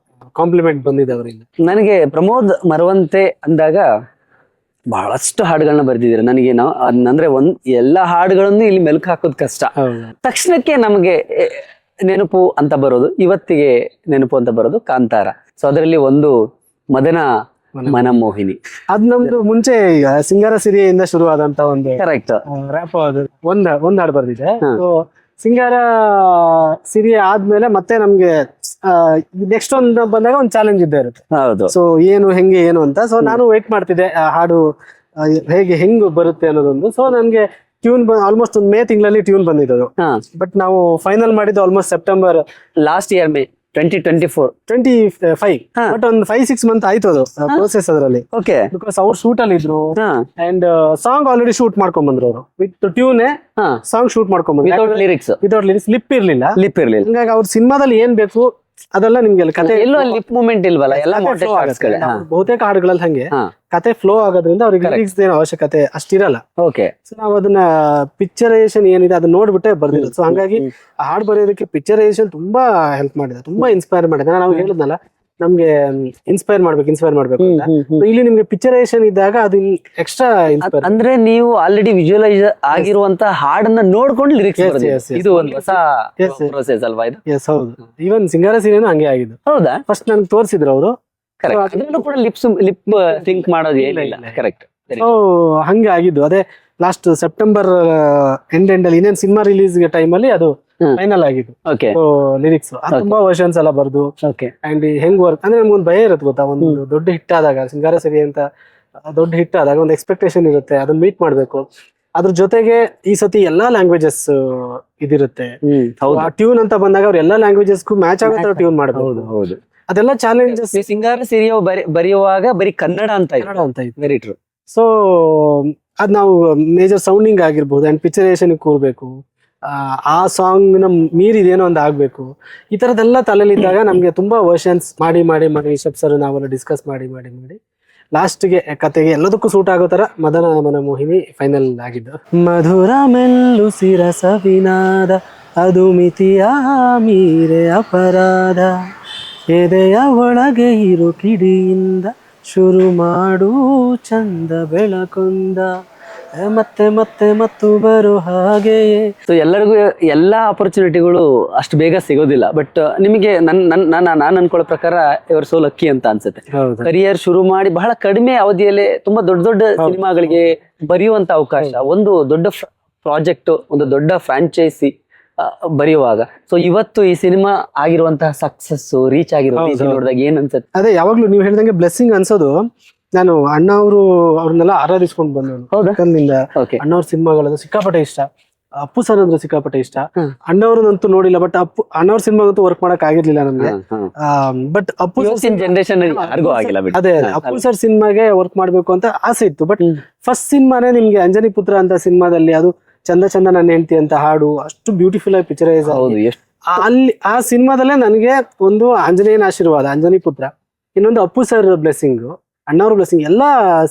ಕಾಂಪ್ಲಿಮೆಂಟ್ ಬಂದಿದೆ ಅವರಿಂದ. ನನಗೆ ಪ್ರಮೋದ್ ಮರವಂತೆ ಅಂದಾಗ ಬಹಳಷ್ಟು ಹಾಡುಗಳನ್ನ ಬರ್ದಿದ್ದೀರ. ನನಗೆ ಅಂದ್ರೆ ಎಲ್ಲಾ ಹಾಡುಗಳನ್ನು ಇಲ್ಲಿ ಮೆಲುಕು ಹಾಕೋದು ಕಷ್ಟ. ತಕ್ಷಣಕ್ಕೆ ನಮಗೆ ನೆನಪು ಅಂತ ಬರೋದು, ಇವತ್ತಿಗೆ ನೆನಪು ಅಂತ ಬರೋದು ಕಾಂತಾರ. ಸೊ ಅದರಲ್ಲಿ ಒಂದು ಮದನ ಮನಮೋಹಿನಿ, ಅದ್ ನಮ್ದು ಮುಂಚೆ ಈಗ ಸಿಂಗಾರ ಸಿರಿಯಿಂದ ಶುರುವಾದಂತ ಒಂದು ಕರೆಕ್ಟ್ ರ್ಯಾಪ್ ಒಂದ್ ಹಾಡು ಬರ್ದಿದೆ. ಸಿಂಗಾರ ಸಿರಿ ಆದ್ಮೇಲೆ ಮತ್ತೆ ನಮ್ಗೆ ನೆಕ್ಸ್ಟ್ ಒಂದು ಬಂದಾಗ ಒಂದು ಚಾಲೆಂಜ್ ಇದ್ದೇ ಇರುತ್ತೆ. ಹೌದು. ಸೊ ಹೆಂಗೆ ಏನು ಅಂತ. ಸೊ ನಾನು ವೇಟ್ ಮಾಡ್ತಿದ್ದೆ ಆ ಹಾಡು ಹೆಂಗ್ ಬರುತ್ತೆ ಅನ್ನೋದೊಂದು. ಸೊ ನನ್ಗೆ ಟ್ಯೂನ್ ಆಲ್ಮೋಸ್ಟ್ ಒಂದು ಮೇ ತಿಂಗಳಲ್ಲಿ ಟ್ಯೂನ್ ಬಂದಿದ್ದು. ಬಟ್ ನಾವು ಫೈನಲ್ ಮಾಡಿದ್ದು almost September last year, May 2025. But ಒಂದು 5-6 ಮಂತ್ ಆಯ್ತು ಅದು ಪ್ರೋಸೆಸ್ ಅದರಲ್ಲಿ. ಬಿಕಾಸ್ ಅವ್ರು ಶೂಟ್ ಅಲ್ಲಿ ಇದ್ರು ಅಂಡ್ ಸಾಂಗ್ ಆಲ್ರೆಡಿ ಶೂಟ್ ಮಾಡ್ಕೊಂಡ್ ಬಂದ್ರು ಅವರು. ವಿತ್ ಟ್ಯೂನ್ ಸಾಂಗ್ ಶೂಟ್ ಮಾಡ್ಕೊಂಡ್ ಬಂದ್ರು, ವಿತೌಟ್ ಲಿರಿಕ್ಸ್. ಲಿಪ್ ಇರ್ಲಿಲ್ಲ. ಹಂಗಾಗಿ ಅವ್ರ ಸಿನಿಮಾದಲ್ಲಿ ಏನ್ ಬೇಕು ಅದೆಲ್ಲ ನಿಮ್ಗೆ ಕತೆ ಎಲ್ಲೋ ಲಿಪ್ ಮೂಮೆಂಟ್ ಇಲ್ವಲ್ಲ, ಎಲ್ಲ ಬಹುತೇಕ ಹಾಡುಗಳಲ್ಲಿ ಹಂಗೆ ಕತೆ ಫ್ಲೋ ಆಗೋದ್ರಿಂದ ಅವ್ರಿಗೆ ಲಿರಿಕ್ಸ್ ಏನು ಅವಶ್ಯಕತೆ ಅಷ್ಟಿರಲ್ಲ. ಸೊ ನಾವು ಅದನ್ನ ಪಿಕ್ಚರೈಸೇಷನ್ ಏನಿದೆ ಅದನ್ನ ನೋಡ್ಬಿಟ್ಟೆ ಬರ್ದಿರೋದು. ಸೊ ಹಂಗಾಗಿ ಹಾಡು ಬರೆಯೋದಕ್ಕೆ ಪಿಕ್ಚರೈಸೇಷನ್ ತುಂಬಾ ಹೆಲ್ಪ್ ಮಾಡಿದೆ, ತುಂಬಾ ಇನ್ಸ್ಪೈರ್ ಮಾಡಿದೆ. ನಾವು ಹೇಳಿದ್ನಲ್ಲ ನಮ್ಗೆ ಇನ್ಸ್ಪೈರ್ ಮಾಡ್ಬೇಕು ಅಂತ. ಇಲ್ಲಿ ನಿಮ್ಗೆ ಪಿಕ್ಚರೈಸೇಷನ್ ಇದ್ದಾಗ ಅದು ಎಕ್ಸ್ಟ್ರಾ ಇನ್ಸ್ಪೈರ್. ಅಂದ್ರೆ ನೀವು ಆಲ್ರೆಡಿ ವಿಜುವಲೈಸ್ ಆಗಿರುವಂತ ಹಾಡನ್ನ ನೋಡ್ಕೊಂಡು ಲಿರಿಕ್ಸ್, ಇದು ಒಂದು ಹೊಸ ಪ್ರೋಸೆಸ್ ಅಲ್ವಾ ಇದು? ಎಸ್, ಹೌದು. ಈವನ್ ಸಿಂಗಾರ ಸೀರೆನೂ ಹಂಗೆ ಆಗಿದ್ದು. ಹೌದಾ? ಫಸ್ಟ್ ನನ್ಗೆ ತೋರಿಸಿದ್ರು ಅವರು. ಕೂಡ ಲಿಪ್ ಥಿಂಕ್ ಮಾಡೋದು ಏನಿಲ್ಲ. ಕರೆಕ್ಟ್. ಸೊ ಹಂಗೆ ಆಗಿದ್ದು. ಅದೇ ಲಾಸ್ಟ್ ಸೆಪ್ಟೆಂಬರ್ ಎಂಡ್ ಅಲ್ಲಿ ಇನ್ನೇನು ಸಿನಿಮಾ ರಿಲೀಸ್ ಟೈಮ್ ಅಲ್ಲಿ ಅದು ಫೈನಲ್ ಆಗಿದ್ದು ಲಿರಿಕ್ಸ್. ತುಂಬಾ ವರ್ಷನ್ಸ್ ಎಲ್ಲ ಬರ್ದು ಅಂಡ್ ಹೆಂಗ್ ವರ್ಕ್ ಅಂದ್ರೆ ನಮ್ಗೊಂದು ಭಯ ಇರುತ್ತೆ ಗೊತ್ತಾ, ಒಂದು ದೊಡ್ಡ ಹಿಟ್ ಆದಾಗ, ಸಿಂಗಾರ ಸರಿ ಅಂತ ದೊಡ್ಡ ಹಿಟ್ ಆದಾಗ ಒಂದು ಎಕ್ಸ್ಪೆಕ್ಟೇಷನ್ ಇರುತ್ತೆ, ಅದನ್ನ ಮೀಟ್ ಮಾಡ್ಬೇಕು. ಅದ್ರ ಜೊತೆಗೆ ಈ ಸತಿ ಎಲ್ಲಾ ಲ್ಯಾಂಗ್ವೇಜಸ್ ಇದಿರುತ್ತೆ. ಟ್ಯೂನ್ ಅಂತ ಬಂದಾಗ ಅವ್ರ ಎಲ್ಲಾ ಲ್ಯಾಂಗ್ವೇಜಸ್ಗೂ ಮ್ಯಾಚ್ ಆಗೋ ತರ ಟ್ಯೂನ್ ಮಾಡಬಹುದು. ಅದೆಲ್ಲ ಚಾಲೆಂಜಸ್. ಸಿಂಗಾರ ಸಿರಿಯ ಬರೆಯುವಾಗ ಬರೀ ಕನ್ನಡ ಅಂತ ವೆರಿ ಟ್ರೂ. ಸೊ ಅದ್ ನಾವು ಮೇಜರ್ ಸೌಂಡಿಂಗ್ ಆಗಿರ್ಬೋದು ಅಂಡ್ ಪಿಕ್ಚರೇಷನ್ ಕೂರ್ಬೇಕು, ಆ ಸಾಂಗ್ ನ ಮೀರಿದೇನೋ ಒಂದು ಆಗ್ಬೇಕು. ಈ ತರದೆಲ್ಲ ತಲೆಲಿದ್ದಾಗ ನಮ್ಗೆ ತುಂಬಾ ವರ್ಷನ್ಸ್ ಮಾಡಿ ರಿಷಬ್ ಸರ್ ನಾವೆಲ್ಲ ಡಿಸ್ಕಸ್ ಮಾಡಿ ಲಾಸ್ಟ್ಗೆ ಕತೆಗೆ ಎಲ್ಲದಕ್ಕೂ ಸೂಟ್ ಆಗೋ ತರ ಮದನ ಮನಮೋಹಿನಿ ಫೈನಲ್ ಆಗಿದ್ದು. ಮಧುರ ಮೆಲ್ಲು ಸಿರಸ ವಿನಾದ ಅದು ಮಿತಿಯ ಮೀರೆ ಅಪರಾಧ, ಎದೆಯ ಒಳಗೆ ಇರು ಕಿಡಿಯಿಂದ ಶುರು ಮಾಡು ಚಂದ ಬೆಳಕೊಂದ, ಮತ್ತೆ ಮತ್ತೆ ಮತ್ತು ಬರೋ ಹಾಗೆಯೇ. ಸೊ ಎಲ್ಲರಿಗೂ ಎಲ್ಲಾ ಆಪರ್ಚುನಿಟಿಗಳು ಅಷ್ಟು ಬೇಗ ಸಿಗೋದಿಲ್ಲ. ಬಟ್ ನಿಮಗೆ ನಾನು ಅನ್ಕೊಳ್ಳೋ ಪ್ರಕಾರ ಇವರು ಸೋ ಲಕ್ಕಿ ಅಂತ ಅನ್ಸುತ್ತೆ. ಕರಿಯರ್ ಶುರು ಮಾಡಿ ಬಹಳ ಕಡಿಮೆ ಅವಧಿಯಲ್ಲೇ ತುಂಬಾ ದೊಡ್ಡ ಸಿನಿಮಾಗಳಿಗೆ ಬರೆಯುವಂತ ಅವಕಾಶ, ಒಂದು ದೊಡ್ಡ ಪ್ರಾಜೆಕ್ಟ್, ಒಂದು ದೊಡ್ಡ ಫ್ರಾಂಚೈಸಿ ಬರೆಯುವಾಗ. ಸೊ ಇವತ್ತು ಈ ಸಿನಿಮಾ ಆಗಿರುವಂತಹ ಸಕ್ಸಸ್, ರೀಚ್ ಆಗಿರೋದು ನೋಡಿದಾಗ ಏನ್ ಅನ್ಸುತ್ತೆ? ಅದೇ ಯಾವಾಗ್ಲೂ ನೀವು ಹೇಳ್ದಂಗೆ ಬ್ಲೆಸ್ಸಿಂಗ್ ಅನ್ಸೋದು. ನಾನು ಅಣ್ಣ ಅವ್ರನ್ನೆಲ್ಲ ಆರಾಧಿಸ್ಕೊಂಡು ಬಂದವನು. ಅಣ್ಣ ಅವ್ರ ಸಿನಿಮಾಗಳದ್ದು ಸಿಕ್ಕಾಪಟ್ಟೆ ಇಷ್ಟ. ಅಪ್ಪು ಸರ್ ಅಂದ್ರೆ ಸಿಕ್ಕಾಪಟ್ಟೆ ಇಷ್ಟ. ಹ್ಮ್. ಅಣ್ಣವ್ರನ್ನಂತೂ ನೋಡಿಲ್ಲ, ಬಟ್ ಅಣ್ಣವ್ರ ಸಿನಿಮಾಗಂತೂ ವರ್ಕ್ ಮಾಡಕ್ ಆಗಿರ್ಲಿಲ್ಲ ನಮ್ಗೆ. ಬಟ್ ಅಪ್ಪು ಇವತ್ತಿನ ಜನರೇಷನ್ ಯಾರಿಗೂ ಆಗಿಲ್ಲ ಬಿಡಿ. ಅದೇ ಅಪ್ಪು ಸರ್ ಸಿನಿಮಾಗೆ ವರ್ಕ್ ಮಾಡ್ಬೇಕು ಅಂತ ಆಸೆ ಇತ್ತು. ಬಟ್ ಫಸ್ಟ್ ಸಿನಿಮಾನೇ ನಿಮ್ಗೆ ಅಂಜನಿ ಪುತ್ರ ಅಂತ ಸಿನಿಮಾದಲ್ಲಿ ಅದು ಚಂದ ಚಂದ ನನ್ನ ಹೆಂಡತಿ ಅಂತ ಹಾಡು ಅಷ್ಟು ಬ್ಯೂಟಿಫುಲ್ ಆಗಿ ಪಿಕ್ಚರೈಸ್ ಹೌದು, ಎಷ್ಟು ಅಲ್ಲಿ ಆ ಸಿನಿಮಾದಲ್ಲೇ ನನಗೆ ಒಂದು ಆಂಜನೇಯನ ಆಶೀರ್ವಾದ, ಅಂಜನಿ ಪುತ್ರ, ಇನ್ನೊಂದು ಅಪ್ಪು ಸರ್ ಬ್ಲೆಸ್ಸಿಂಗ್, ಅಣ್ಣವ್ರ ಬ್ಲೆಸ್ಸಿಂಗ್ ಎಲ್ಲ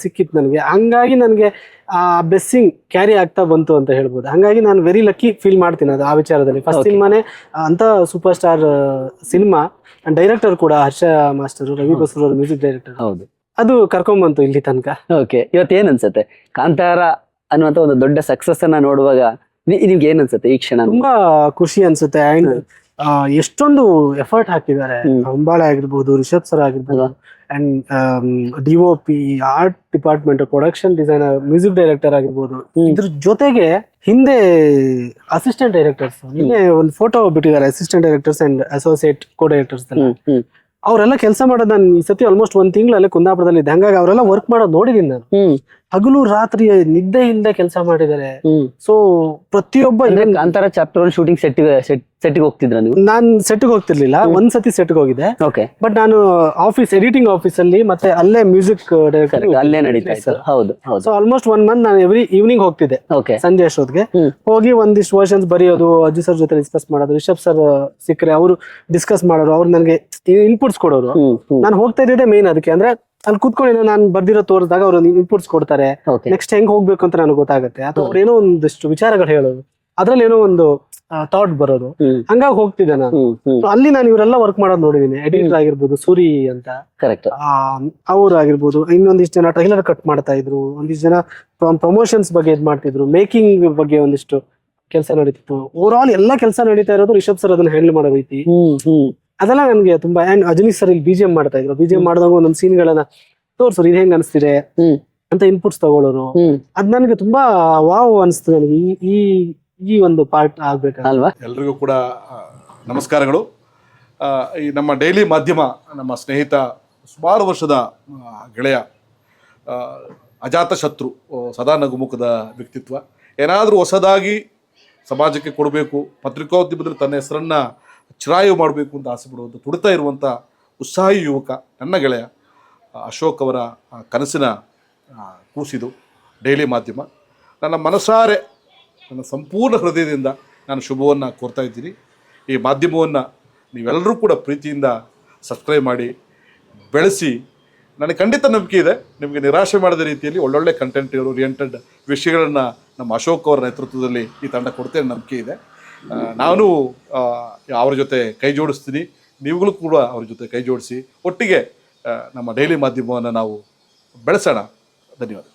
ಸಿಕ್ಕಿತ್ತು ನನಗೆ. ಹಂಗಾಗಿ ನನಗೆ ಆ ಬ್ಲೆಸ್ಸಿಂಗ್ ಕ್ಯಾರಿ ಆಗ್ತಾ ಬಂತು ಅಂತ ಹೇಳ್ಬೋದು. ಹಂಗಾಗಿ ನಾನು ವೆರಿ ಲಕ್ಕಿ ಫೀಲ್ ಮಾಡ್ತೀನಿ ಅದು ಆ ವಿಚಾರದಲ್ಲಿ. ಫಸ್ಟ್ ಸಿನಿಮಾನೇ ಅಂತ ಸೂಪರ್ ಸ್ಟಾರ್ ಸಿನಿಮಾ. ಡೈರೆಕ್ಟರ್ ಕೂಡ ಹರ್ಷ ಮಾಸ್ಟರ್, ರವಿ ಬಸೂರ್ ಅವರು ಮ್ಯೂಸಿಕ್ ಡೈರೆಕ್ಟರ್. ಹೌದು, ಅದು ಕರ್ಕೊಂಬಂತು ಇಲ್ಲಿ ತನಕ. ಓಕೆ. ಇವತ್ತು ಏನ್ ಅನ್ಸುತ್ತೆ ಕಾಂತಾರ ಅನ್ನುವಂತ ಒಂದು ದೊಡ್ಡ ಸಕ್ಸಸ್ ಅನ್ನ ನೋಡುವಾಗ ನಿಮ್ಗೆ ಏನ್ ಅನ್ಸುತ್ತೆ ಈ ಕ್ಷಣ? ತುಂಬಾ ಖುಷಿ ಅನ್ಸುತ್ತೆ. ಅಂಡ್ ಎಷ್ಟೊಂದು ಎಫರ್ಟ್ ಹಾಕಿದ್ದಾರೆ. ಅಂಬಾಳೆ ಆಗಿರ್ಬೋದು, ರಿಷಬ್ ಸರ್ ಆಗಿರ್ಬೋದು, and DOP, art department, production designer, music director ಆಗಿರ್ಬೋದು. ಇದ್ರ ಜೊತೆಗೆ ಹಿಂದೆ ಅಸಿಸ್ಟೆಂಟ್ ಡೈರೆಕ್ಟರ್ಸ್, ಹಿಂದೆ ಒಂದು ಫೋಟೋ ಬಿಟ್ಟಿದ್ದಾರೆ, assistant directors and associate co directors. ಅವರೆಲ್ಲ ಕೆಲಸ ಮಾಡೋದು ನಾನು ಈ ಸತಿ ಆಲ್ಮೋಸ್ಟ್ 1 ತಿಂಗಳು ಅಲ್ಲೇ ಕುಂದಾಪುರದಲ್ಲಿ ಇದ್ದೆ. ಹಂಗಾಗಿ ಅವರೆಲ್ಲ ವರ್ಕ್ ಮಾಡೋದು ನೋಡಿದೀನಿ ನಾನು. ಹಗಲು ರಾತ್ರಿ ನಿದ್ದೆಯಿಂದ ಕೆಲಸ ಮಾಡಿದ್ದಾರೆ. ಸೊ ಪ್ರತಿಯೊಬ್ಬ ಕಾಂತಾರ ಚಾಪ್ಟರ್ 1 ಶೂಟಿಂಗ್ ಸೆಟ್ಗೆ ಹೋಗ್ತಿದ್ರ ನೀವು? ನಾನ್ ಸೆಟ್ಗೆ ಹೋಗ್ತಿರ್ಲಿಲ್ಲ, ಒಂದ್ಸತಿ ಸೆಟ್ಗೆ ಹೋಗಿದ್ದೆ. ಓಕೆ. ಬಟ್ ನಾನು ಎಡಿಟಿಂಗ್ ಆಫೀಸ್ ಅಲ್ಲಿ ಮತ್ತೆ ಅಲ್ಲೇ ಮ್ಯೂಸಿಕ್ ಡೈರೆಕ್ಟರ್ ಅಲ್ಲೇ ನಡೀತಾ ಇತ್ತು. ಹೌದು ಹೌದು. ಸೊ ಆಲ್ಮೋಸ್ಟ್ 1 ಮಂತ್ ನಾನು ಎವ್ರಿ ಈವ್ನಿಂಗ್ ಹೋಗ್ತಿದ್ದೆ. ಓಕೆ. ಸಂಜೆ ಅಷ್ಟೊತ್ತಿಗೆ ಹೋಗಿ ಒಂದಿಷ್ಟು ವರ್ಷನ್ಸ್ ಬರೆಯೋದು, ಅಜ್ಜು ಸರ್ ಜೊತೆ ಡಿಸ್ಕಸ್ ಮಾಡೋದು, ರಿಷಬ್ ಸರ್ ಸಿಕ್ಕರೆ ಅವರು ಡಿಸ್ಕಸ್ ಮಾಡೋರು, ಅವ್ರು ನನಗೆ ಇನ್ಪುಟ್ಸ್ ಕೊಡೋರು. ನಾನು ಹೋಗ್ತಾ ಇದ್ದಿದ್ದೆ ಮೇನ್ ಅದಕ್ಕೆ. ಅಂದ್ರೆ ಅಲ್ಲಿ ಕೂತ್ಕೊಂಡು ನಾನು ಬರ್ದಿರೋ ತೋರಿಸಿದಾಗ ಅವ್ರು ಇನ್ಪುಟ್ಸ್ ಕೊಡ್ತಾರೆ. ನೆಕ್ಸ್ಟ್ ಹೆಂಗ್ ಹೋಗ್ಬೇಕು ಅಂತ ನನಗೆ ಗೊತ್ತಾಗುತ್ತೆ. ಅಥವಾ ಅವ್ರು ಏನೋ ಒಂದಿಷ್ಟು ವಿಚಾರಗಳು ಹೇಳೋದು, ಅದ್ರಲ್ಲಿ ಏನೋ ಒಂದು ಥಾಟ್ ಬರೋದು. ಹಂಗಾಗಿ ಹೋಗ್ತಿದ್ದೆ ನಾನು. ಅಲ್ಲಿ ನಾನು ಇವರೆಲ್ಲ ವರ್ಕ್ ಮಾಡೋದು ನೋಡಿದೀನಿ. ಎಡಿಟರ್ ಆಗಿರ್ಬೋದು ಸೂರಿ ಅಂತ, ಕರೆಕ್ಟ್, ಅವ್ರು ಆಗಿರ್ಬೋದು. ಇನ್ನೊಂದಿಷ್ಟು ಜನ ಟ್ರೈಲರ್ ಕಟ್ ಮಾಡ್ತಾ ಇದ್ರು, ಒಂದಿಷ್ಟು ಜನ ಪ್ರಮೋಷನ್ಸ್ ಬಗ್ಗೆ ಇದ್ ಮಾಡ್ತಿದ್ರು, ಮೇಕಿಂಗ್ ಬಗ್ಗೆ ಒಂದಿಷ್ಟು ಕೆಲಸ ನಡೀತಿತ್ತು. ಓವರ್ ಆಲ್ ಎಲ್ಲ ಕೆಲಸ ನಡೀತಾ ಇರೋದು ರಿಷಬ್ ಸರ್ ಅದನ್ನ ಹ್ಯಾಂಡಲ್ ಮಾಡೋ ರೀತಿ ಅದೆಲ್ಲ ನನ್ಗೆ ತುಂಬಾ. ಅಂಡ್ ಅಜನಿ ಸರ್ ಇಲ್ಲಿ BGM ಮಾಡ್ತಾ ಇದ್ರು. BGM ಮಾಡಿದಾಗ ಒಂದೊಂದು ಸೀನ್ ಗಳನ್ನ ತೋರ್ಸೋರು, ಇದು ಹೆಂಗ್ ಅನಿಸ್ತಿದೆ ಅಂತ ಇನ್ಪುಟ್ಸ್ ತಗೊಳ್ಳೋರು. ಅದ್ ನನ್ಗೆ ತುಂಬಾ ವಾವ್ ಅನಿಸ್ತು ನನಗೆ. ಈ ಒಂದು ಪಾರ್ಟ್ ಆಗ್ಬೇಕಲ್ವಾ. ಎಲ್ರಿಗೂ ಕೂಡ ನಮಸ್ಕಾರಗಳು. ಈ ನಮ್ಮ ಡೈಲಿ ಮಾಧ್ಯಮ, ನಮ್ಮ ಸ್ನೇಹಿತ, ಸುಮಾರು ವರ್ಷದ ಗೆಳೆಯ, ಅಜಾತ ಶತ್ರು, ಸದಾ ನಗುಮುಖದ ವ್ಯಕ್ತಿತ್ವ. ಏನಾದರೂ ಹೊಸದಾಗಿ ಸಮಾಜಕ್ಕೆ ಕೊಡಬೇಕು, ಪತ್ರಿಕೋದ್ಯಮದಲ್ಲಿ ತನ್ನ ಹೆಸರನ್ನು ಚಿರಾಯು ಮಾಡಬೇಕು ಅಂತ ಆಸೆ ಪಡುವಂಥ, ತುಡಿತಾ ಇರುವಂಥ ಉತ್ಸಾಹಿ ಯುವಕ ನನ್ನ ಗೆಳೆಯ ಅಶೋಕ್ ಅವರ ಕನಸಿನ ಕೂಸಿದು ಡೈಲಿ ಮಾಧ್ಯಮ. ನನ್ನ ಮನಸಾರೆ, ನನ್ನ ಸಂಪೂರ್ಣ ಹೃದಯದಿಂದ ನಾನು ಶುಭವನ್ನು ಕೋರ್ತಾ ಇದ್ದೀನಿ. ಈ ಮಾಧ್ಯಮವನ್ನು ನೀವೆಲ್ಲರೂ ಕೂಡ ಪ್ರೀತಿಯಿಂದ ಸಬ್ಸ್ಕ್ರೈಬ್ ಮಾಡಿ ಬೆಳೆಸಿ. ನನಗೆ ಖಂಡಿತ ನಂಬಿಕೆ ಇದೆ, ನಿಮಗೆ ನಿರಾಶೆ ಮಾಡದ ರೀತಿಯಲ್ಲಿ ಒಳ್ಳೊಳ್ಳೆ ಕಂಟೆಂಟ್ ಓರಿಯೆಂಟೆಡ್ ವಿಷಯಗಳನ್ನು ನಮ್ಮ ಅಶೋಕ್ ಅವರ ನೇತೃತ್ವದಲ್ಲಿ ಈ ತಂಡ ಕೊಡ್ತೇನೆ ನಂಬಿಕೆ ಇದೆ. ನಾನು ಅವರ ಜೊತೆ ಕೈ ಜೋಡಿಸ್ತೀನಿ, ನೀವುಗಳು ಕೂಡ ಅವ್ರ ಜೊತೆ ಕೈ ಜೋಡಿಸಿ ಒಟ್ಟಿಗೆ ನಮ್ಮ ಡೈಲಿ ಮಾಧ್ಯಮವನ್ನು ನಾವು ಬೆಳೆಸೋಣ. ಧನ್ಯವಾದ.